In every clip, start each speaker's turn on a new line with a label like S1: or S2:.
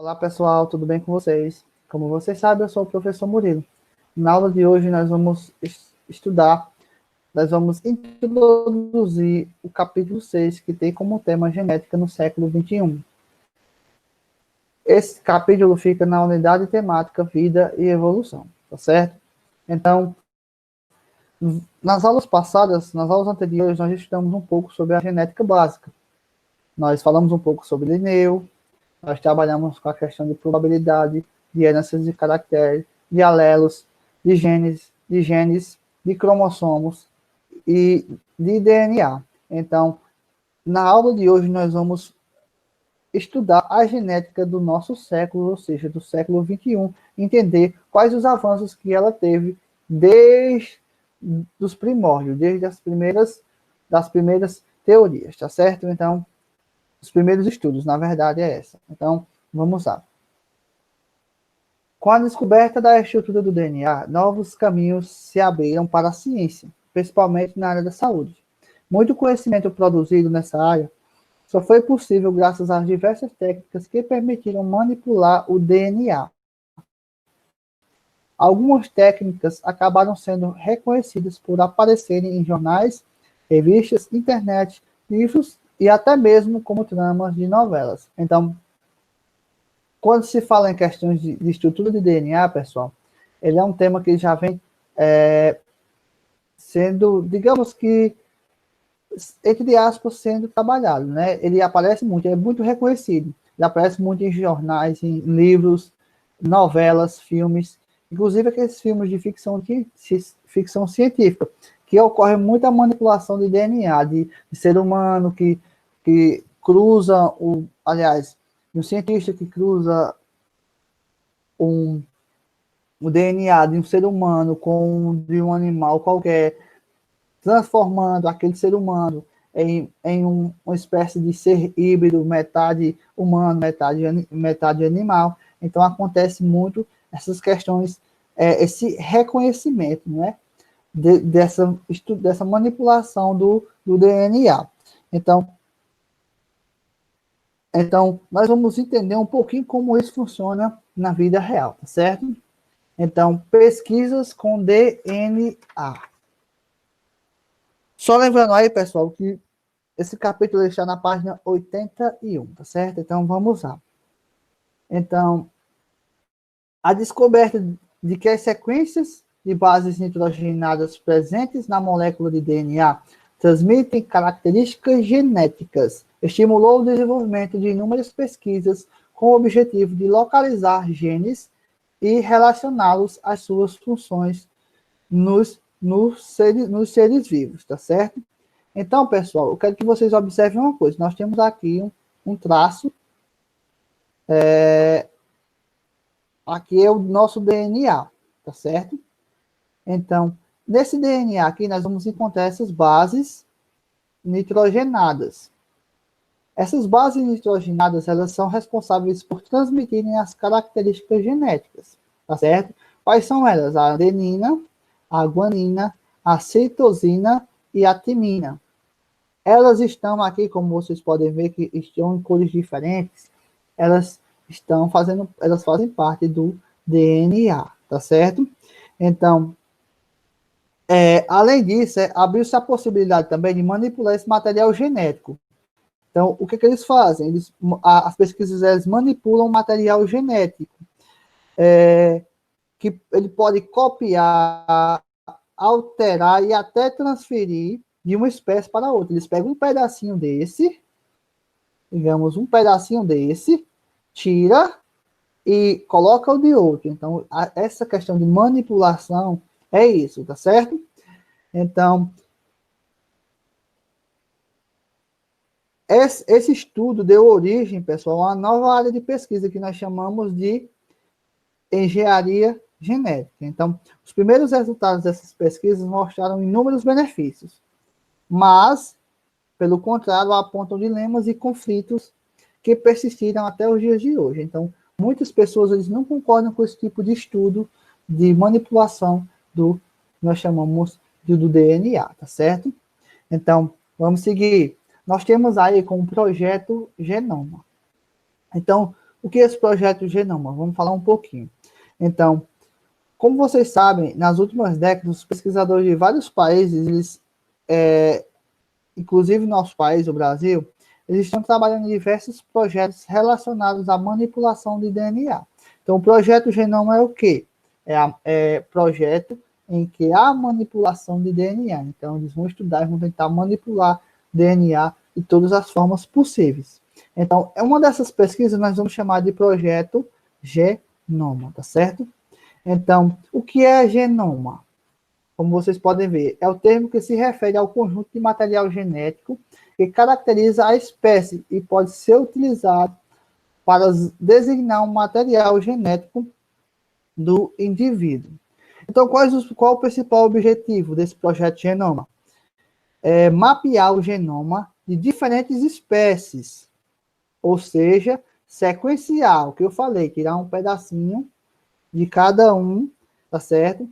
S1: Olá pessoal, tudo bem com vocês? Como vocês sabem, eu sou o professor Murilo. Na aula de hoje nós vamos estudar, nós vamos introduzir o capítulo 6, que tem como tema genética no século XXI. Esse capítulo fica na unidade temática vida e evolução, tá certo? Então, nas aulas passadas, nas aulas anteriores, nós estudamos um pouco sobre a genética básica. Nós falamos um pouco sobre Linneu, nós trabalhamos com a questão de probabilidade, de heranças de caractere, de alelos, de genes, de cromossomos e de DNA. Então, na aula de hoje, nós vamos estudar a genética do nosso século, ou seja, do século XXI, entender quais os avanços que ela teve desde os primórdios, desde das primeiras teorias, tá certo? Então, os primeiros estudos, na verdade, é essa. Então, vamos lá. Com a descoberta da estrutura do DNA, novos caminhos se abriram para a ciência, principalmente na área da saúde. Muito conhecimento produzido nessa área só foi possível graças às diversas técnicas que permitiram manipular o DNA. Algumas técnicas acabaram sendo reconhecidas por aparecerem em jornais, revistas, internet, livros e até mesmo como tramas de novelas. Então, quando se fala em questões de estrutura de DNA, pessoal, ele é um tema que já vem sendo, digamos que, entre aspas, sendo trabalhado, né? Ele aparece muito, é muito reconhecido. Ele aparece muito em jornais, em livros, novelas, filmes, inclusive aqueles filmes de ficção científica, que ocorre muita manipulação de DNA, de ser humano que cruza, aliás, um cientista que cruza o DNA de um ser humano com de um animal qualquer, transformando aquele ser humano em uma espécie de ser híbrido, metade humano, metade animal. Então, acontece muito essas questões, esse reconhecimento, né, dessa manipulação do DNA. Então, nós vamos entender um pouquinho como isso funciona na vida real, tá certo? Então, pesquisas com DNA. Só lembrando aí, pessoal, que esse capítulo está na página 81, tá certo? Então, vamos lá. Então, a descoberta de que as sequências de bases nitrogenadas presentes na molécula de DNA transmitem características genéticas, estimulou o desenvolvimento de inúmeras pesquisas com o objetivo de localizar genes e relacioná-los às suas funções nos seres vivos, tá certo? Então, pessoal, eu quero que vocês observem uma coisa. Nós temos aqui um traço. Aqui é o nosso DNA, tá certo? Então, nesse DNA aqui, nós vamos encontrar essas bases nitrogenadas. Essas bases nitrogenadas, elas são responsáveis por transmitirem as características genéticas, tá certo? Quais são elas? A adenina, a guanina, a citosina e a timina. Elas estão aqui, como vocês podem ver, que estão em cores diferentes. Elas fazem parte do DNA, tá certo? Então, além disso, abriu-se a possibilidade também de manipular esse material genético. Então, o que eles fazem? As pesquisas, elas manipulam o material genético, que ele pode copiar, alterar e até transferir de uma espécie para outra. Eles pegam um pedacinho desse, digamos, tira e coloca o de outro. Então, essa questão de manipulação é isso, tá certo? Então, esse estudo deu origem, pessoal, a uma nova área de pesquisa que nós chamamos de engenharia genética. Então, os primeiros resultados dessas pesquisas mostraram inúmeros benefícios, mas, pelo contrário, apontam dilemas e conflitos que persistiram até os dias de hoje. Então, muitas pessoas eles não concordam com esse tipo de estudo de manipulação do nós chamamos do DNA, tá certo? Então, vamos seguir. Nós temos aí com o projeto Genoma. Então, o que é esse projeto Genoma? Vamos falar um pouquinho. Então, como vocês sabem, nas últimas décadas, os pesquisadores de vários países, inclusive nosso país, o Brasil, eles estão trabalhando em diversos projetos relacionados à manipulação de DNA. Então, o projeto Genoma é o quê? É projeto em que há manipulação de DNA. Então, eles vão estudar e vão tentar manipular DNA de todas as formas possíveis. Então, uma dessas pesquisas nós vamos chamar de projeto Genoma, tá certo? Então, o que é genoma? Como vocês podem ver, é o termo que se refere ao conjunto de material genético que caracteriza a espécie e pode ser utilizado para designar um material genético do indivíduo. Então, qual o principal objetivo desse projeto Genoma? É mapear o genoma de diferentes espécies, ou seja, sequenciar, o que eu falei, tirar um pedacinho de cada um, tá certo?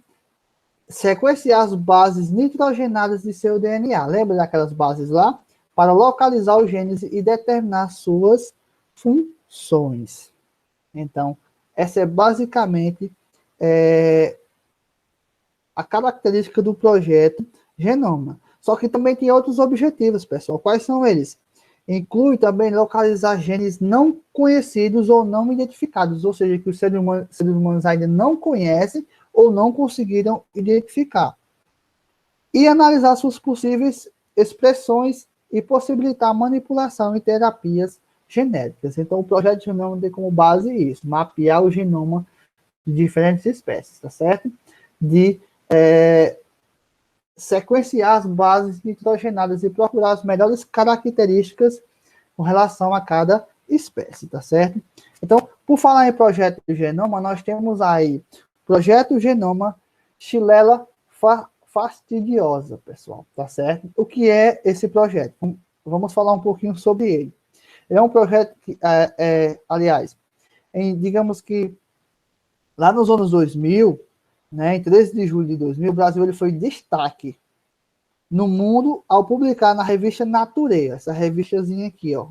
S1: Sequenciar as bases nitrogenadas de seu DNA. Lembra daquelas bases lá? Para localizar os genes e determinar suas funções. Então, essa é basicamente a característica do projeto Genoma. Só que também tem outros objetivos, pessoal. Quais são eles? Inclui também localizar genes não conhecidos ou não identificados, ou seja, que os seres humanos ainda não conhecem ou não conseguiram identificar. E analisar suas possíveis expressões e possibilitar manipulação em terapias genéticas. Então, o projeto Genoma tem como base isso, mapear o genoma de diferentes espécies, tá certo? De sequenciar as bases nitrogenadas e procurar as melhores características com relação a cada espécie, tá certo? Então, por falar em projeto Genoma, nós temos aí projeto Genoma Xylella fastidiosa, pessoal, tá certo? O que é esse projeto? Vamos falar um pouquinho sobre ele. Ele é um projeto que, aliás, digamos que lá nos anos 2000, né, em 13 de julho de 2000, o Brasil ele foi destaque no mundo ao publicar na revista Natureza, essa revistazinha aqui, ó.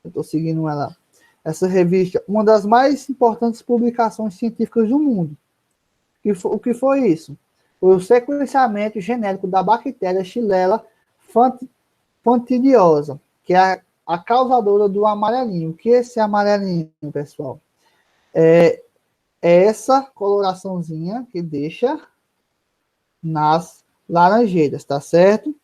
S1: Eu estou seguindo ela. Essa revista, uma das mais importantes publicações científicas do mundo. O que foi isso? Foi o sequenciamento genérico da bactéria Xylella fastidiosa, que é a causadora do amarelinho. O que é esse amarelinho, pessoal? É essa coloraçãozinha que deixa nas laranjeiras, tá certo?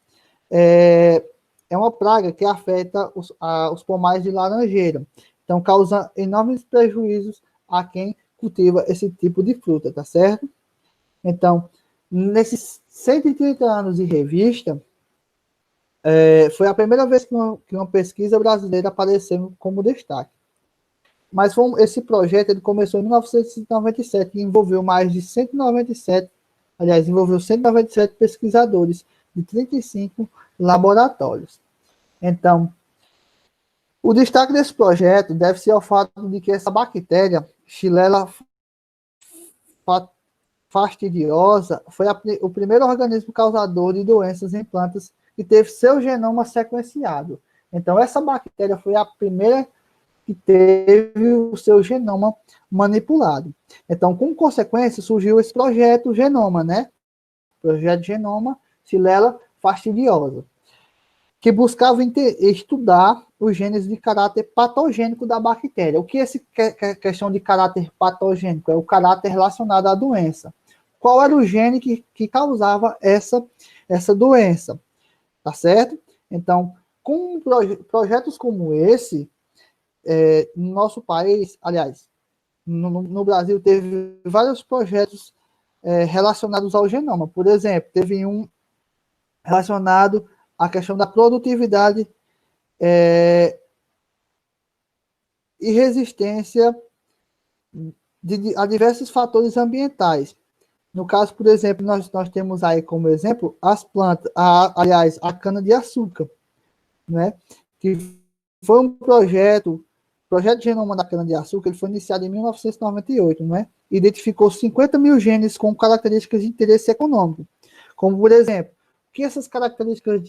S1: É uma praga que afeta os pomares de laranjeira. Então, causa enormes prejuízos a quem cultiva esse tipo de fruta, tá certo? Então, nesses 130 anos de revista, foi a primeira vez que uma pesquisa brasileira apareceu como destaque. Mas esse projeto ele começou em 1997 e envolveu mais de 197, aliás, envolveu 197 pesquisadores de 35 laboratórios. Então, o destaque desse projeto deve-se ao fato de que essa bactéria, Xylella fastidiosa, foi o primeiro organismo causador de doenças em plantas que teve seu genoma sequenciado. Então, essa bactéria foi a primeira que teve o seu genoma manipulado. Então, como consequência, surgiu esse projeto Genoma, né? Projeto Genoma Xylella fastidiosa, que buscava estudar os genes de caráter patogênico da bactéria. O que é essa questão de caráter patogênico? É o caráter relacionado à doença. Qual era o gene que causava essa doença? Tá certo? Então, com projetos como esse, no nosso país, aliás, no Brasil, teve vários projetos relacionados ao genoma. Por exemplo, teve um relacionado à questão da produtividade e resistência a diversos fatores ambientais. No caso, por exemplo, nós temos aí como exemplo as plantas, aliás, a cana-de-açúcar, né? Que foi um projeto de genoma da cana-de-açúcar, ele foi iniciado em 1998, né? Identificou 50 mil genes com características de interesse econômico, como, por exemplo, que essas características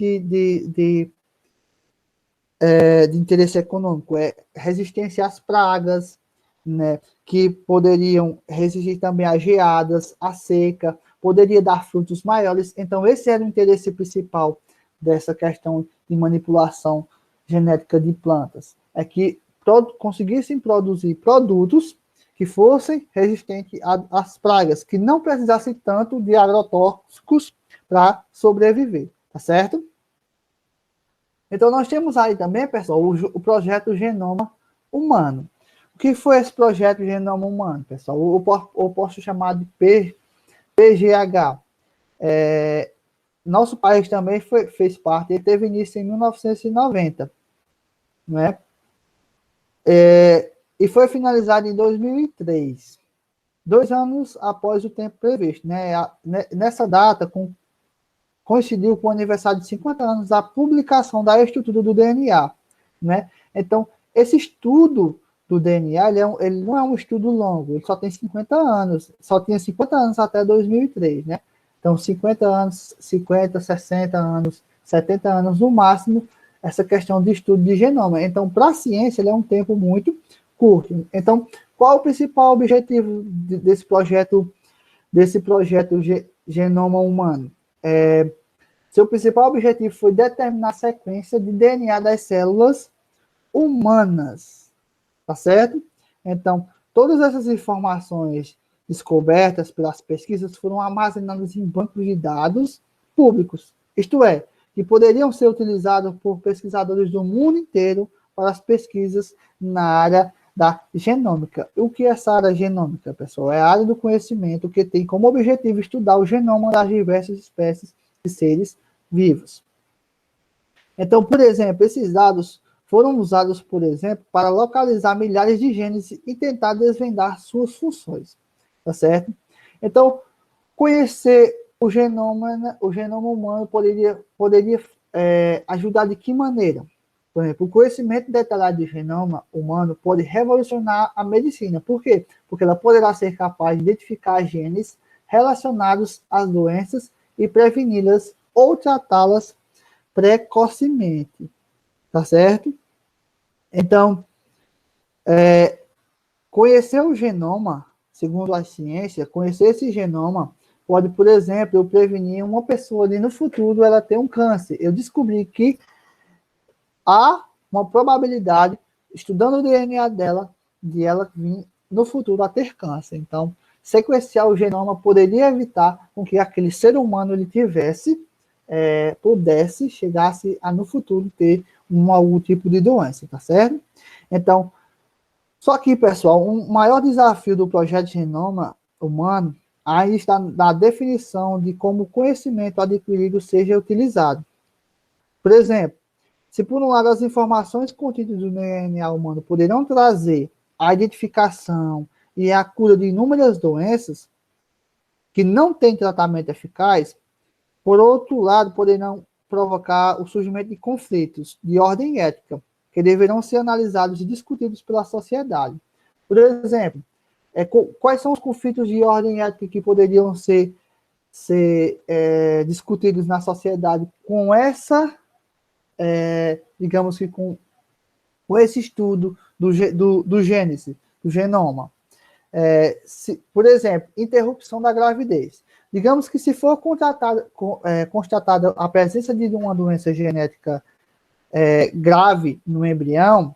S1: de interesse econômico, é resistência às pragas, né, que poderiam resistir também a geadas, a seca, poderia dar frutos maiores. Então, esse era o interesse principal dessa questão de manipulação genética de plantas, é que conseguissem produzir produtos que fossem resistentes às pragas, que não precisassem tanto de agrotóxicos para sobreviver, tá certo? Então, nós temos aí também, pessoal, o projeto Genoma Humano. O que foi esse projeto Genoma Humano, pessoal? Eu posso chamar de PGH. Nosso país também fez parte, ele teve início em 1990, né? E foi finalizado em 2003, 2 anos após o tempo previsto, né? Nessa data, coincidiu com o aniversário de 50 anos da publicação da estrutura do DNA, né? Então, esse estudo do DNA, ele não é um estudo longo, ele só tem 50 anos, só tinha 50 anos até 2003, né? Então, 50 anos, 50, 60 anos, 70 anos no máximo, essa questão de estudo de genoma. Então, para a ciência, ele é um tempo muito curto. Então, qual o principal objetivo desse projeto Genoma Humano? Seu principal objetivo foi determinar a sequência de DNA das células humanas, tá certo? Então, todas essas informações descobertas pelas pesquisas foram armazenadas em bancos de dados públicos, isto é, que poderiam ser utilizados por pesquisadores do mundo inteiro para as pesquisas na área da genômica. O que é essa área genômica, pessoal? É a área do conhecimento que tem como objetivo estudar o genoma das diversas espécies de seres vivos. Então, por exemplo, esses dados foram usados, por exemplo, para localizar milhares de genes e tentar desvendar suas funções, tá certo? Então, conhecer o genoma humano poderia ajudar de que maneira? Por exemplo, o conhecimento detalhado do genoma humano pode revolucionar a medicina. Por quê? Porque ela poderá ser capaz de identificar genes relacionados às doenças e preveni-las ou tratá-las precocemente, tá certo? Então, conhecer o genoma, segundo a ciência, conhecer esse genoma pode, por exemplo, eu prevenir uma pessoa de no futuro ela ter um câncer. Eu descobri que há uma probabilidade, estudando o DNA dela, de ela vir no futuro a ter câncer. Então, sequenciar o genoma poderia evitar com que aquele ser humano ele chegasse a no futuro ter algum tipo de doença, tá certo? Então, só que, pessoal, um maior desafio do projeto Genoma Humano aí está na definição de como o conhecimento adquirido seja utilizado. Por exemplo, se por um lado as informações contidas no DNA humano poderão trazer a identificação e a cura de inúmeras doenças que não têm tratamento eficaz, por outro lado, poderão provocar o surgimento de conflitos de ordem ética, que deverão ser analisados e discutidos pela sociedade. Por exemplo, quais são os conflitos de ordem ética que poderiam ser discutidos na sociedade com essa, digamos que com esse estudo do gênese, do genoma? Por exemplo, interrupção da gravidez. Digamos que se for constatada a presença de uma doença genética grave no embrião,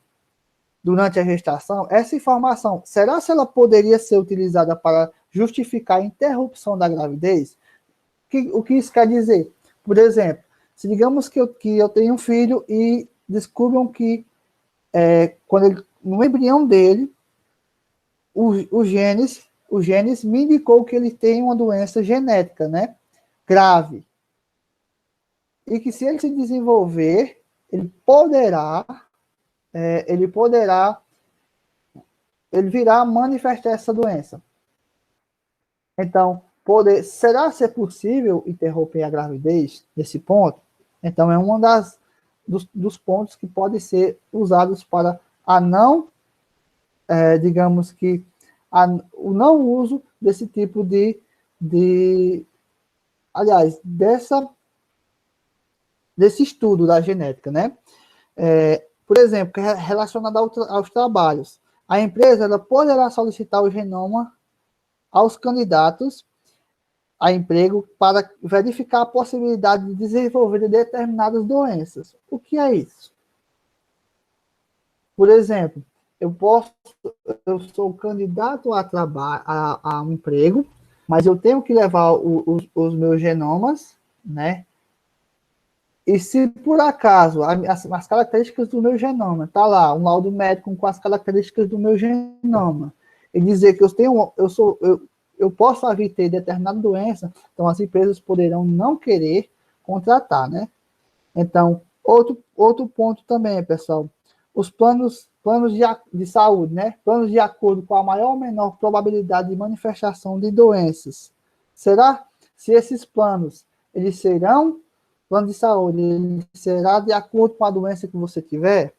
S1: durante a gestação, essa informação, será se ela poderia ser utilizada para justificar a interrupção da gravidez? O que isso quer dizer? Por exemplo, se digamos que eu tenho um filho e descubram que no embrião dele, o genes me indicou que ele tem uma doença genética, né? Grave. E que se ele se desenvolver, ele virá manifestar essa doença. Então, será ser possível interromper a gravidez nesse ponto? Então, é um dos pontos que podem ser usados para a não, digamos que, o não uso desse tipo desse estudo da genética, né? Por exemplo, que é relacionado aos trabalhos. A empresa ela poderá solicitar o genoma aos candidatos a emprego para verificar a possibilidade de desenvolver determinadas doenças. O que é isso? Por exemplo, eu sou candidato a trabalho, a um emprego, mas eu tenho que levar os meus genomas, né? E se por acaso as características do meu genoma, tá lá, um laudo médico com as características do meu genoma, e dizer que eu posso vir ter determinada doença, então as empresas poderão não querer contratar, né? Então, outro ponto também, pessoal, os planos de saúde, né? Planos de acordo com a maior ou menor probabilidade de manifestação de doenças. Será? Se esses planos, eles serão, plano de saúde, ele será de acordo com a doença que você tiver?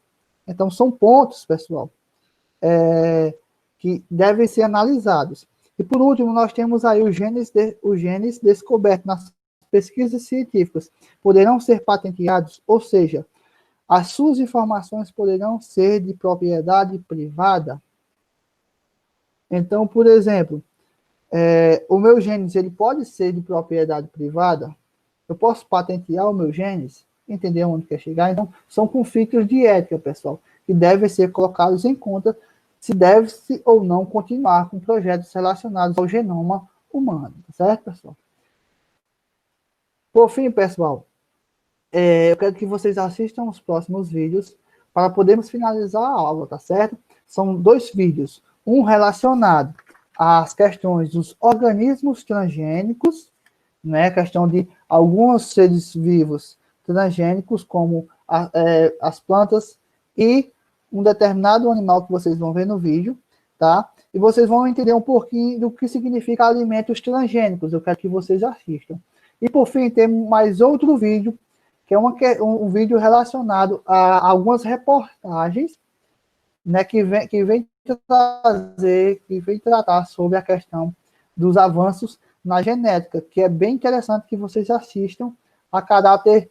S1: Então, são pontos, pessoal, que devem ser analisados. E, por último, nós temos aí os genes descobertos nas pesquisas científicas. Poderão ser patenteados, ou seja, as suas informações poderão ser de propriedade privada. Então, por exemplo, o meu genes ele pode ser de propriedade privada. Eu posso patentear o meu genes, entender onde quer chegar. Então, são conflitos de ética, pessoal, que devem ser colocados em conta se deve-se ou não continuar com projetos relacionados ao genoma humano, certo, pessoal? Por fim, pessoal, eu quero que vocês assistam os próximos vídeos para podermos finalizar a aula, tá certo? São 2 vídeos, um relacionado às questões dos organismos transgênicos, né, questão de alguns seres vivos transgênicos, como as plantas, e um determinado animal que vocês vão ver no vídeo, tá? E vocês vão entender um pouquinho do que significa alimentos transgênicos, eu quero que vocês assistam. E por fim, temos mais outro vídeo, que é um vídeo relacionado a algumas reportagens, né, que vem tratar sobre a questão dos avanços na genética, que é bem interessante que vocês assistam a caráter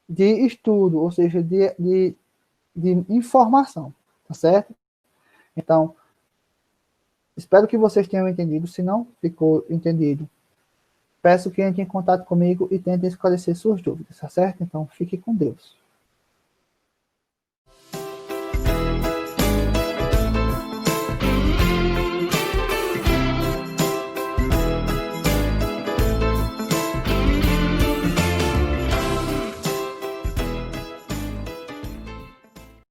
S1: de estudo, ou seja, de informação, tá certo? Então, espero que vocês tenham entendido. Se não ficou entendido, peço que entre em contato comigo e tente esclarecer suas dúvidas, tá certo? Então, fique com Deus.